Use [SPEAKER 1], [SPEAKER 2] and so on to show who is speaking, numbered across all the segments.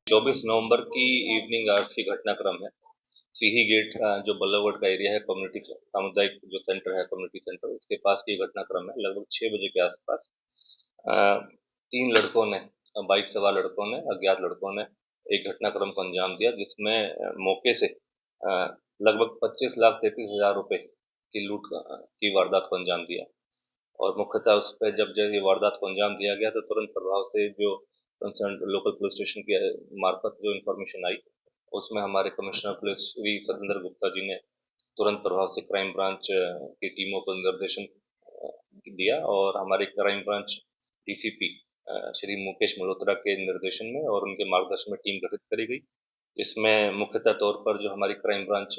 [SPEAKER 1] 24 नवंबर की evening hours की घटनाक्रम है। सीही गेट जो बल्लभगढ़ का एरिया है, कम्युनिटी सामुदायिक जो सेंटर है, कम्युनिटी सेंटर, उसके पास की घटनाक्रम है। लगभग 6 बजे के आसपास तीन लड़कों ने, बाइक सवार लड़कों ने, अज्ञात लड़कों ने एक घटनाक्रम को अंजाम दिया, जिसमें मौके से लगभग 25,33,000 रुपए की लूट की वारदात को अंजाम दिया। और मुख्यतः उस पर जब ये वारदात को अंजाम दिया गया तो तुरंत प्रभाव से जो कंसर्न लोकल पुलिस स्टेशन के मार्फत जो इन्फॉर्मेशन आई, उसमें हमारे कमिश्नर पुलिस श्री सतेंद्र गुप्ता जी ने तुरंत प्रभाव से क्राइम ब्रांच की टीमों को निर्देशन दिया और हमारे crime branch DCP Shri Mukesh Malhotra के निर्देशन में और उनके मार्गदर्शन में टीम गठित करी गई। इसमें मुख्यतः तौर पर जो हमारी क्राइम ब्रांच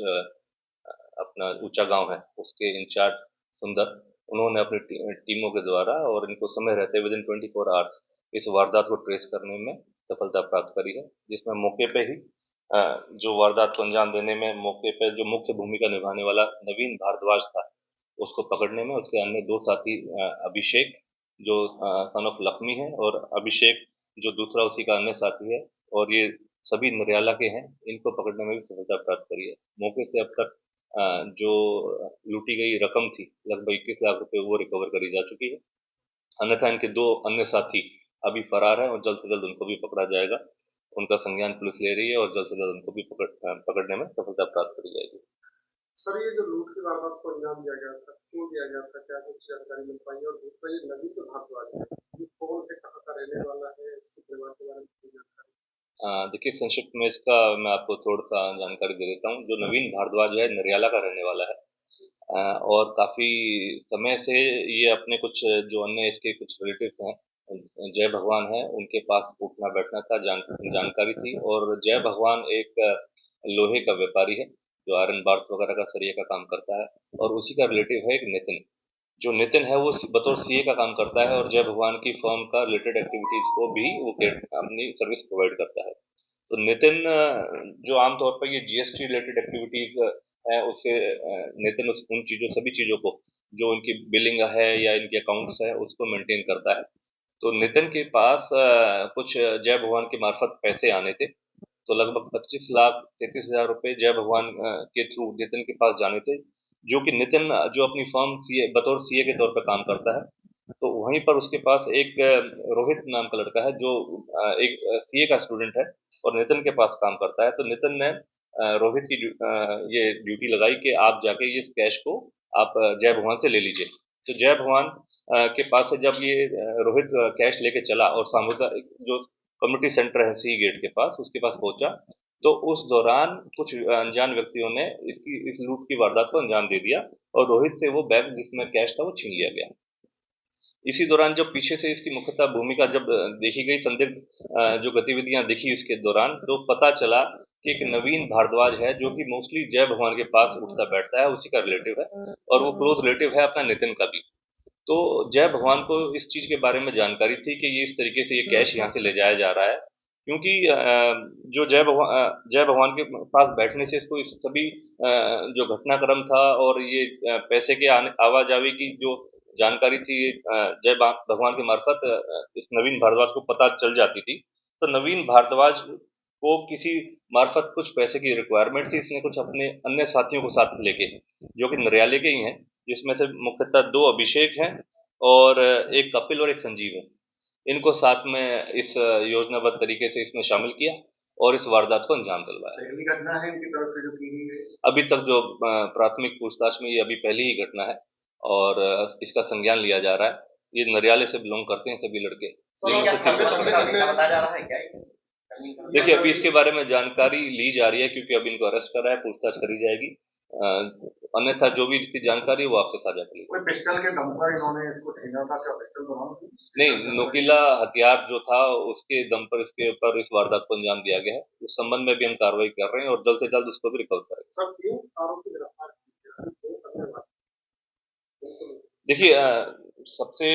[SPEAKER 1] अपना ऊंचा गांव है, उसके इंचार्ज सुंदर, उन्होंने अपनी टीमों के द्वारा और इनको समय रहते विदिन 24 आवर्स इस वारदात को ट्रेस करने में सफलता प्राप्त करी है, जिसमें मौके पे ही जो वारदात को अंजाम देने में मौके पे जो मुख्य भूमिका निभाने वाला नवीन भारद्वाज था, उसको पकड़ने में उसके अन्य दो साथी अभिषेक जो सन ऑफ लक्ष्मी है और अभिषेक जो दूसरा उसी का अन्य साथी है, और ये सभी नरियाला के हैं, इनको पकड़ने में भी सफलता प्राप्त करी है। मौके से अब तक जो लूटी गई रकम थी लगभग 21 लाख रुपए, वो रिकवर करी जा चुकी है। अन्यथा इनके दो अन्य साथी अभी फरार हैं और जल्द से जल्द उनको भी पकड़ा जाएगा। उनका संज्ञान पुलिस ले रही है और जल्द से जल्द उनको भी पकड़ने में सफलता प्राप्त करी जाएगी।
[SPEAKER 2] सर, ये जो लूट की वारदात को अंजाम दिया गया था, क्यों दिया गया था, क्या कुछ जानकारी मिल पाई? और दूसरा, ये नवीन जो भारद्वाज है, ये कौन है, कहाँ का रहने वाला है, इसके परिवार के बारे में कोई जानकारी?
[SPEAKER 1] देखिए, संक्षिप्त में इसका मैं आपको थोड़ा सा जानकारी दे देता हूँ। जो नवीन भारद्वाज है, नरियाला का रहने वाला है और काफी समय से ये अपने कुछ जो अन्य इसके कुछ रिलेटिव हैं, जय भगवान है, उनके पास उठना बैठना था, जानकारी थी। और जय भगवान एक लोहे का व्यापारी है जो आयरन बार्स वगैरह का सरिया का काम करता है, और उसी का रिलेटिव है एक नितिन। जो नितिन है वो बतौर सीए का काम करता है और जय भगवान की फर्म का रिलेटेड एक्टिविटीज को भी वो अपनी सर्विस प्रोवाइड करता है। तो नितिन जो आमतौर पर ये जीएसटी रिलेटेड एक्टिविटीज है, उससे नितिन उन चीजों, सभी चीजों को जो उनकी बिलिंग है या इनके अकाउंट्स है, उसको मेंटेन करता है। तो नितिन के पास कुछ जय भगवान के मार्फत पैसे आने थे। तो लगभग 25,33,000 रुपए जय भगवान के थ्रू नितिन के पास जाने थे, जो कि नितिन जो अपनी फर्म सीए बतौर सीए के तौर पर काम करता है। तो वहीं पर उसके पास एक रोहित नाम का लड़का है जो एक सीए का स्टूडेंट है और नितिन के पास काम करता है। तो नितिन ने रोहित की ये ड्यूटी लगाई कि आप जाके ये कैश को आप जय भगवान से ले लीजिए। तो जय भगवान के पास से जब ये रोहित कैश लेके चला और सामुदायिक जो कम्युनिटी सेंटर है सी गेट के पास, उसके पास पहुंचा, तो उस दौरान कुछ अनजान व्यक्तियों ने इस लूट की वारदात को अंजाम दे दिया और रोहित से वो बैग जिसमें कैश था वो छीन लिया गया। इसी दौरान जब पीछे से इसकी मुख्यतः भूमिका जब देखी गई, संदिग्ध जो गतिविधियां दिखी इसके दौरान, तो पता चला कि एक नवीन भारद्वाज है जो कि मोस्टली जय भगवान के पास उठता बैठता है, उसी का रिलेटिव है और वो क्लोज रिलेटिव है अपना नितिन का भी। तो जय भगवान को इस चीज के बारे में जानकारी थी कि ये इस तरीके से ये कैश यहाँ से ले जाया जा रहा है, क्योंकि जो जय भगवान के पास बैठने से इसको इस सभी जो घटनाक्रम था और ये पैसे के आवाजावी की जो जानकारी थी, जय भगवान के मार्फत इस नवीन भारद्वाज को पता चल जाती थी। तो नवीन भारद्वाज को किसी मार्फत कुछ पैसे की रिक्वायरमेंट थी, इसने कुछ अपने अन्य साथियों को साथ लेके, जो कि नरियाले के ही हैं, जिसमें से मुख्यतः दो अभिषेक हैं और एक कपिल और एक संजीव है, इनको साथ में इस योजनाबद्ध तरीके से इसमें शामिल किया और इस वारदात को अंजाम दिलवाया।
[SPEAKER 2] पहली घटना है इनकी तरफ से जो की गई है?
[SPEAKER 1] अभी तक जो प्राथमिक पूछताछ में ये अभी पहली ही घटना है और इसका संज्ञान लिया जा रहा है। ये नरियाले से बिलोंग करते हैं सभी लड़के। देखिए, अभी इसके बारे में जानकारी ली जा रही है क्योंकि अभी इनको अरेस्ट करा है, पूछताछ करी जाएगी। अन्यथा जो भी इसकी जानकारी है वो आपसे साझा करेगी।
[SPEAKER 2] कोई पिस्टल के दम पर इन्होंने इसको छीना था, क्या पिस्टल बना थी?
[SPEAKER 1] नहीं, नोकीला हथियार जो था उसके दम पर इसके ऊपर इस वारदात को अंजाम दिया गया है। उस संबंध में भी हम कार्रवाई कर रहे हैं और जल्द से जल्द उसको भी रिकवर करेंगे।
[SPEAKER 2] सर, क्यों आरोपी गिरफ्तार किए?
[SPEAKER 1] देखिए, सबसे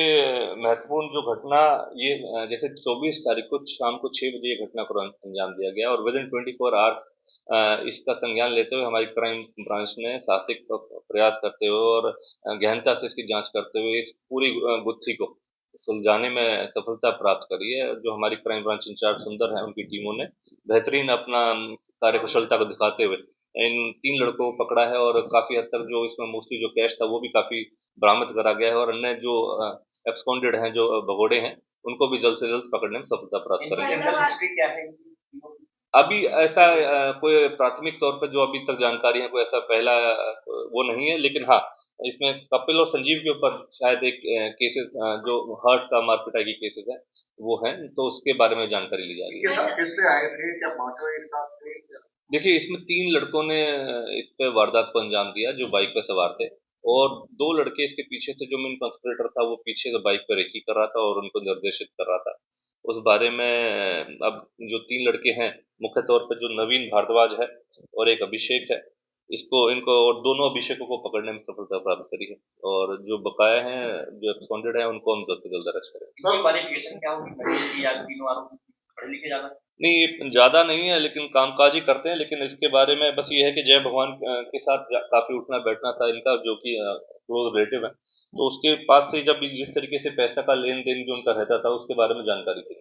[SPEAKER 1] महत्वपूर्ण जो घटना ये जैसे 24 तारीख को शाम को 6 बजे ये घटना को अंजाम दिया गया और विदिन 24 आवर्स इसका संज्ञान लेते हुए हमारी क्राइम ब्रांच ने साहसिक प्रयास करते हुए और गहनता से इसकी जांच करते हुए इस पूरी गुत्थी को सुलझाने में सफलता प्राप्त करी है। जो हमारी क्राइम ब्रांच इंचार्ज सुंदर हैं, उनकी टीमों ने बेहतरीन अपना कार्यकुशलता को दिखाते हुए इन 3 लड़कों को पकड़ा है और काफ़ी हद तक जो इसमें मोस्टली जो कैश था वो भी काफ़ी बरामद करा गया है और अन्य जो एब्सकॉन्डेड हैं, जो भगोड़े हैं, उनको भी जल्द से जल्द पकड़ने में सफलता प्राप्त करेंगे।
[SPEAKER 3] क्रिमिनल हिस्ट्री क्या है
[SPEAKER 1] अभी ऐसा कोई प्राथमिक तौर पर जो अभी तक जानकारी है, कोई ऐसा पहला वो नहीं है, लेकिन हाँ, इसमें कपिल और संजीव के ऊपर शायद एक केसेस जो हर्ट का मार पिटाई की केसेस है वो हैं, तो उसके बारे में जानकारी ली जा रही है।
[SPEAKER 2] किससे आए थे, क्या पांचों एक साथ थे?
[SPEAKER 1] देखिए, इसमें 3 लड़कों ने इस पे वारदात को अंजाम दिया जो बाइक पे सवार थे और 2 लड़के इसके पीछे थे। जो मेन कंस्पिरेटर था वो पीछे से बाइक पे रेकी कर रहा था और उनको निर्देशित कर रहा था। उस बारे में अब जो 3 लड़के हैं, मुख्य तौर पे जो नवीन भारद्वाज है और एक अभिषेक है, इसको इनको और दोनों अभिषेकों को पकड़ने में सफलता प्राप्त करी है और जो बकाया हैं, जो एब्सकॉन्डेड हैं, उनको हम जल्द से जल्द अरेस्ट करेंगे।
[SPEAKER 3] सर क्वालिफिकेशन क्या होगी महिला की या तीनों आरोपी पढ़े लिखे ज्यादा?
[SPEAKER 1] नहीं, ये ज़्यादा नहीं है, लेकिन कामकाज ही करते हैं। लेकिन इसके बारे में बस ये है कि जय भगवान के साथ काफ़ी उठना बैठना था इनका, जो कि क्लोज रिलेटिव है। तो उसके पास से जब जिस तरीके से पैसा का लेन-देन जो उनका रहता था, उसके बारे में जानकारी थी।